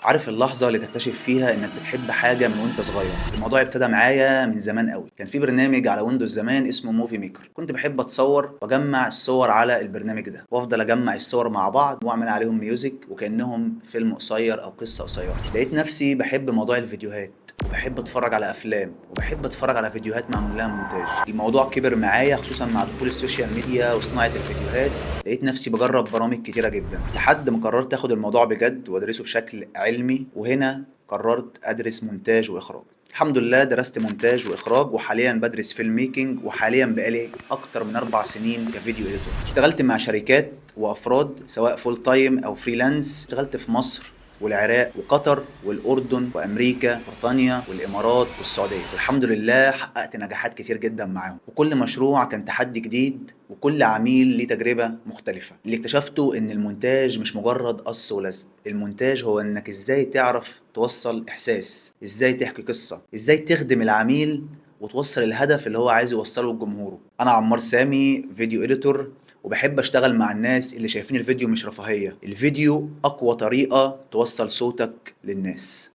عارف اللحظة اللي تكتشف فيها إنك بتحب حاجة من وأنت صغير؟ الموضوع ابتدى معايا من زمان قوي. كان في برنامج على ويندوز زمان اسمه موفي ميكر، كنت بحب أتصور وأجمع الصور على البرنامج ده، وأفضل أجمع الصور مع بعض وأعمل عليهم ميوزك وكأنهم فيلم قصير أو قصة قصيرة. لقيت نفسي بحب موضوع الفيديوهات، وبحب اتفرج على افلام، وبحب اتفرج على فيديوهات معمول لها مونتاج. الموضوع كبر معايا خصوصا مع دخول السوشيال ميديا وصناعة الفيديوهات. لقيت نفسي بجرب برامج كتيرة جدا لحد ما قررت اخد الموضوع بجد وادرسه بشكل علمي، وهنا قررت ادرس مونتاج واخراج. الحمد لله درست مونتاج واخراج، وحاليا بدرس فيلم ميكنج، وحاليا بقالي اكتر من 4 سنين كفيديو اديتور. اشتغلت مع شركات وافراد سواء فول تايم او فريلانس. اشتغلت في مصر والعراق وقطر والأردن وأمريكا وبريطانيا والإمارات والسعودية، والحمد لله حققت نجاحات كتير جدا معاهم. وكل مشروع كان تحدي جديد، وكل عميل ليه تجربة مختلفة. اللي اكتشفته إن المونتاج مش مجرد قص ولزق، المونتاج هو إنك إزاي تعرف توصل إحساس، إزاي تحكي قصة، إزاي تخدم العميل وتوصل الهدف اللي هو عايز يوصله لجمهوره. أنا عمار سامي، فيديو إديتور، وبحب اشتغل مع الناس اللي شايفين الفيديو مش رفاهية، الفيديو اقوى طريقة توصل صوتك للناس.